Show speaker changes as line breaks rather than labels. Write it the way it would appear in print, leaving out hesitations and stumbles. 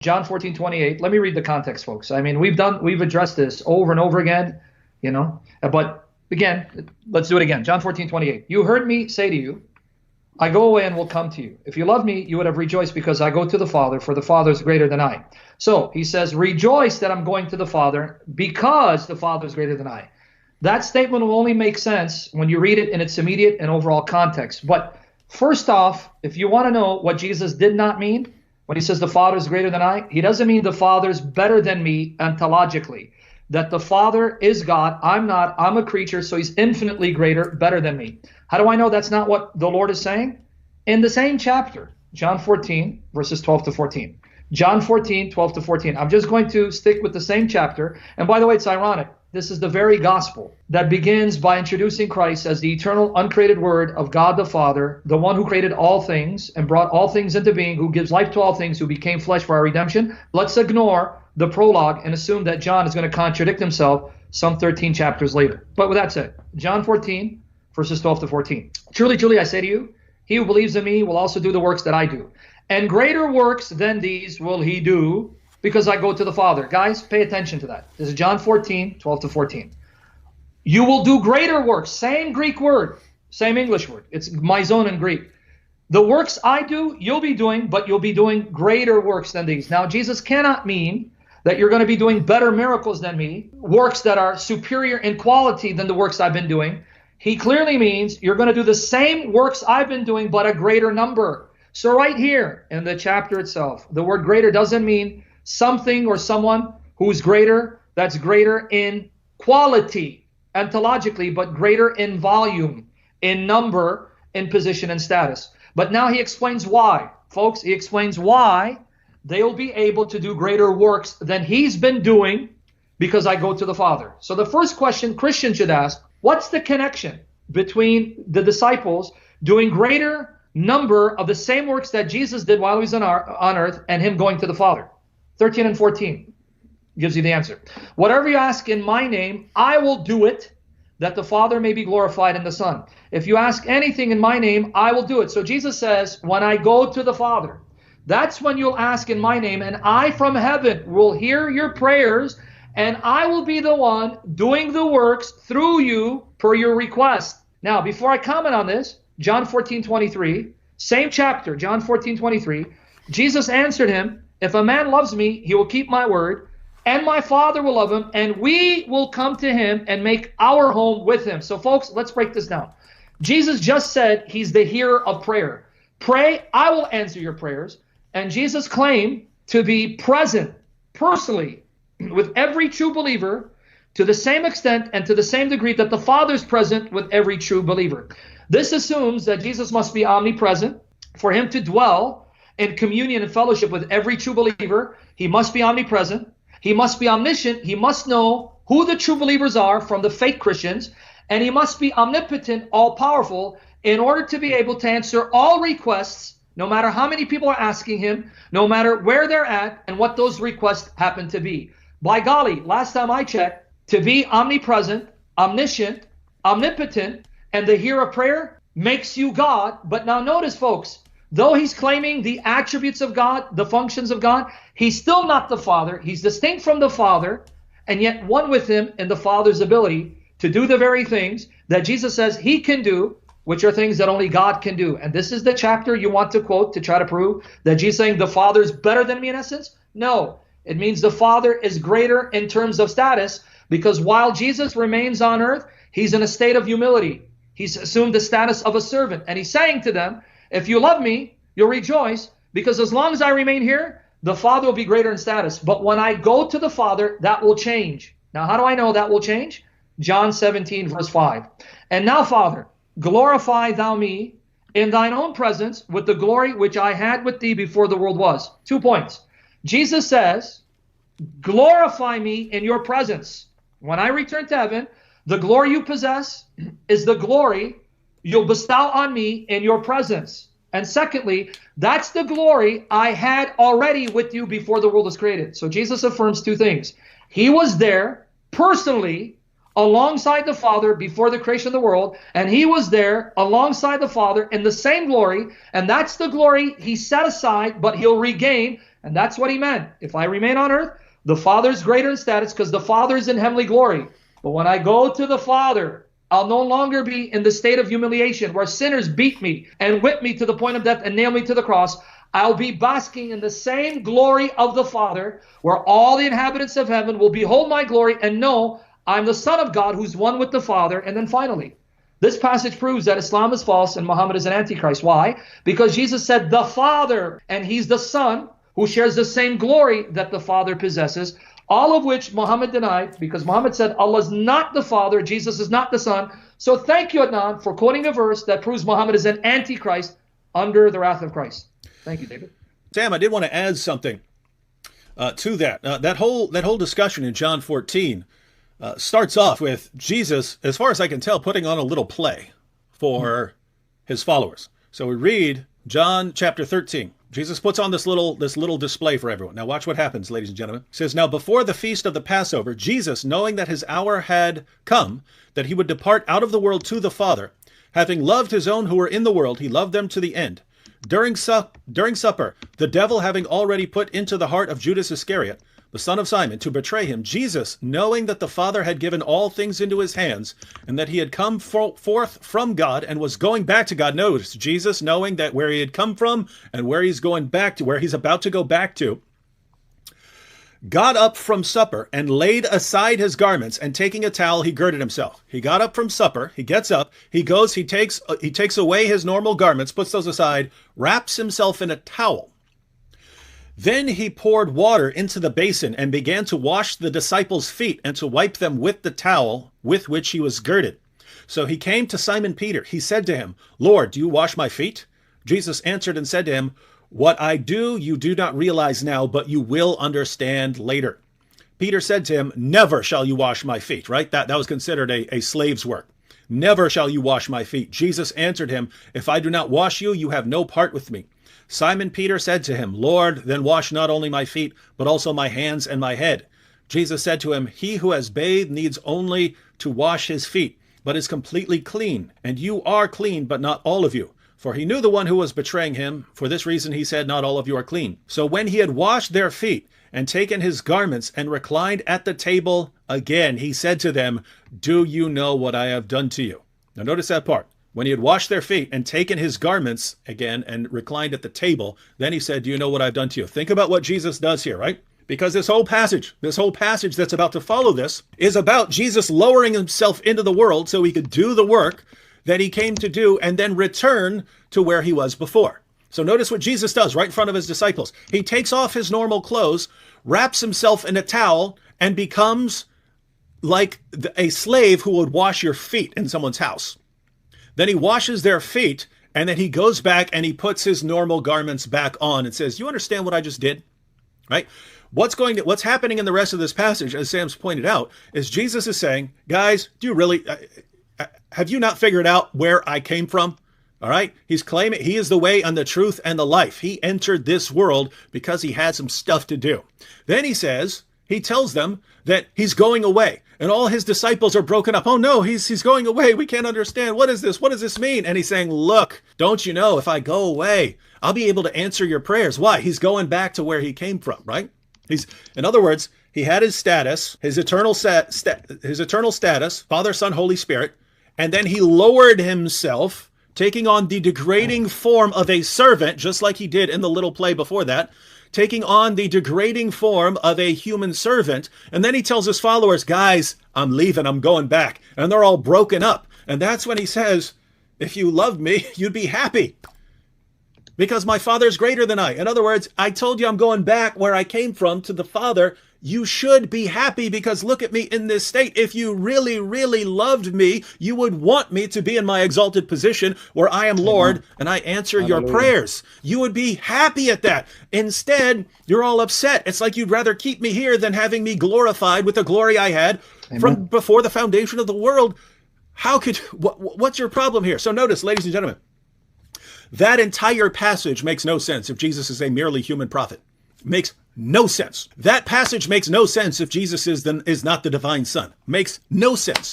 John 14:28. Let me read the context, folks. I mean, we've addressed this over and over again, but again, let's do it again. John 14:28. You heard me say to you, I go away and will come to you. If you love me, you would have rejoiced because I go to the Father, for the Father is greater than I. So he says, rejoice that I'm going to the Father because the Father is greater than I. That statement will only make sense when you read it in its immediate and overall context. But first off, if you want to know what Jesus did not mean when he says the Father is greater than I, he doesn't mean the Father is better than me ontologically. That the Father is God, I'm not, I'm a creature, so he's infinitely greater, better than me. How do I know that's not what the Lord is saying? In the same chapter, John 14, verses 12 to 14. John 14, 12 to 14. I'm just going to stick with the same chapter. And by the way, it's ironic. This is the very gospel that begins by introducing Christ as the eternal, uncreated Word of God the Father, the one who created all things and brought all things into being, who gives life to all things, who became flesh for our redemption. Let's ignore the prologue and assume that John is going to contradict himself some 13 chapters later. But with that said, John 14, verses 12 to 14. Truly, truly, I say to you, he who believes in me will also do the works that I do. And greater works than these will he do, because I go to the Father. Guys, pay attention to that. This is John 14, 12 to 14. You will do greater works. Same Greek word, same English word. It's meizon in Greek. The works I do, you'll be doing, but you'll be doing greater works than these. Now, Jesus cannot mean that you're going to be doing better miracles than me, works that are superior in quality than the works I've been doing. He clearly means you're going to do the same works I've been doing, but a greater number. So right here in the chapter itself, the word greater doesn't mean something or someone who's greater, that's greater in quality, ontologically, but greater in volume, in number, in position and status. But now he explains why. Folks, he explains why they will be able to do greater works than he's been doing because I go to the Father. So the first question Christians should ask, what's the connection between the disciples doing greater number of the same works that Jesus did while he was on earth and him going to the Father? 13 and 14 gives you the answer. Whatever you ask in my name, I will do it, that the Father may be glorified in the Son. If you ask anything in my name, I will do it. So Jesus says, when I go to the Father, that's when you'll ask in my name, and I from heaven will hear your prayers, and I will be the one doing the works through you per your request. Now, before I comment on this, John 14:23, same chapter, John 14:23, Jesus answered him, if a man loves me, he will keep my word, and my Father will love him, and we will come to him and make our home with him. So folks, let's break this down. Jesus just said he's the hearer of prayer. Pray, I will answer your prayers. And Jesus claimed to be present personally with every true believer to the same extent and to the same degree that the Father is present with every true believer. This assumes that Jesus must be omnipresent. For him to dwell in communion and fellowship with every true believer, he must be omnipresent. He must be omniscient. He must know who the true believers are from the fake Christians. And he must be omnipotent, all-powerful, in order to be able to answer all requests, no matter how many people are asking him, no matter where they're at, and what those requests happen to be. By golly, last time I checked, to be omnipresent, omniscient, omnipotent, and the hearer of prayer makes you God. But now notice, folks, though he's claiming the attributes of God, the functions of God, he's still not the Father. He's distinct from the Father, and yet one with him in the Father's ability to do the very things that Jesus says he can do, which are things that only God can do. And this is the chapter you want to quote to try to prove that Jesus saying the Father is better than me in essence? No, it means the Father is greater in terms of status, because while Jesus remains on earth, he's in a state of humility. He's assumed the status of a servant. And he's saying to them, if you love me, you'll rejoice, because as long as I remain here, the Father will be greater in status. But when I go to the Father, that will change. Now, how do I know that will change? John 17, verse 5. And now, Father, glorify thou me in thine own presence with the glory which I had with thee before the world was. 2 points. Jesus says, glorify me in your presence. When I return to heaven, the glory you possess is the glory you'll bestow on me in your presence. And secondly, that's the glory I had already with you before the world was created. So Jesus affirms two things. He was there personally alongside the Father before the creation of the world, and he was there alongside the Father in the same glory, and that's the glory he set aside, but he'll regain And that's what he meant. If I remain on earth, the Father is greater in status because the Father is in heavenly glory. But when I go to the Father, I'll no longer be in the state of humiliation where sinners beat me and whip me to the point of death and nail me to the cross. I'll be basking in the same glory of the Father, where all the inhabitants of heaven will behold my glory and know I'm the Son of God who's one with the Father. And then finally, this passage proves that Islam is false and Muhammad is an antichrist. Why? Because Jesus said the Father, and he's the Son who shares the same glory that the Father possesses, all of which Muhammad denied, because Muhammad said Allah is not the Father, Jesus is not the Son. So thank you, Adnan, for quoting a verse that proves Muhammad is an antichrist under the wrath of Christ. Thank you, David.
Sam, I did want to add something to that. That whole discussion in John 14 starts off with Jesus, as far as I can tell, putting on a little play for his followers. So we read John chapter 13. Jesus puts on this little display for everyone. Now watch what happens, ladies and gentlemen. It says, now before the feast of the Passover, Jesus, knowing that his hour had come, that he would depart out of the world to the Father, having loved his own who were in the world, he loved them to the end. During supper, the devil having already put into the heart of Judas Iscariot, the son of Simon, to betray him, Jesus, knowing that the Father had given all things into his hands, and that he had come forth from God and was going back to God. Notice, Jesus, knowing that where he had come from and where he's going back to, where he's about to go back to, got up from supper and laid aside his garments, and taking a towel, he girded himself. He got up from supper, he gets up, he goes, he takes away his normal garments, puts those aside, wraps himself in a towel. Then he poured water into the basin and began to wash the disciples' feet and to wipe them with the towel with which he was girded. So he came to Simon Peter. He said to him, Lord, do you wash my feet? Jesus answered and said to him, what I do you do not realize now, but you will understand later. Peter said to him, never shall you wash my feet, right? That was considered a slave's work. Never shall you wash my feet. Jesus answered him, if I do not wash you, you have no part with me. Simon Peter said to him, Lord, then wash not only my feet, but also my hands and my head. Jesus said to him, he who has bathed needs only to wash his feet, but is completely clean. And you are clean, but not all of you. For he knew the one who was betraying him. For this reason he said, not all of you are clean. So when he had washed their feet and taken his garments and reclined at the table again, he said to them, do you know what I have done to you? Now notice that part. When he had washed their feet and taken his garments again and reclined at the table, then he said, do you know what I've done to you? Think about what Jesus does here, right? Because this whole passage that's about to follow this is about Jesus lowering himself into the world so he could do the work that he came to do and then return to where he was before. So notice what Jesus does right in front of his disciples. He takes off his normal clothes, wraps himself in a towel, and becomes like a slave who would wash your feet in someone's house. Then he washes their feet, and then he goes back and he puts his normal garments back on and says, you understand what I just did? Right? What's happening in the rest of this passage, as Sam's pointed out, is Jesus is saying, guys, do you really, have you not figured out where I came from? All right. He's claiming he is the way and the truth and the life. He entered this world because he had some stuff to do. Then he tells them that he's going away, and all his disciples are broken up. Oh no, he's going away. We can't understand. What is this? What does this mean? And he's saying, look, don't you know if I go away, I'll be able to answer your prayers. Why? He's going back to where he came from, right? In other words, he had his status, his eternal status, Father, Son, Holy Spirit, and then he lowered himself, taking on the degrading form of a servant, just like he did in the little play before that, taking on the degrading form of a human servant. And then he tells his followers, guys, I'm leaving, I'm going back. And they're all broken up. And that's when he says, if you loved me, you'd be happy, because my Father's greater than I. In other words, I told you I'm going back where I came from to the Father. You should be happy, because look at me in this state. If you really, really loved me, you would want me to be in my exalted position where I am Lord and I answer your prayers. You would be happy at that. Instead, you're all upset. It's like you'd rather keep me here than having me glorified with the glory I had from before the foundation of the world. What's your problem here? So notice, ladies and gentlemen, that entire passage makes no sense if Jesus is a merely human prophet. Makes no sense. That passage makes no sense if Jesus is not the divine Son. Makes no sense.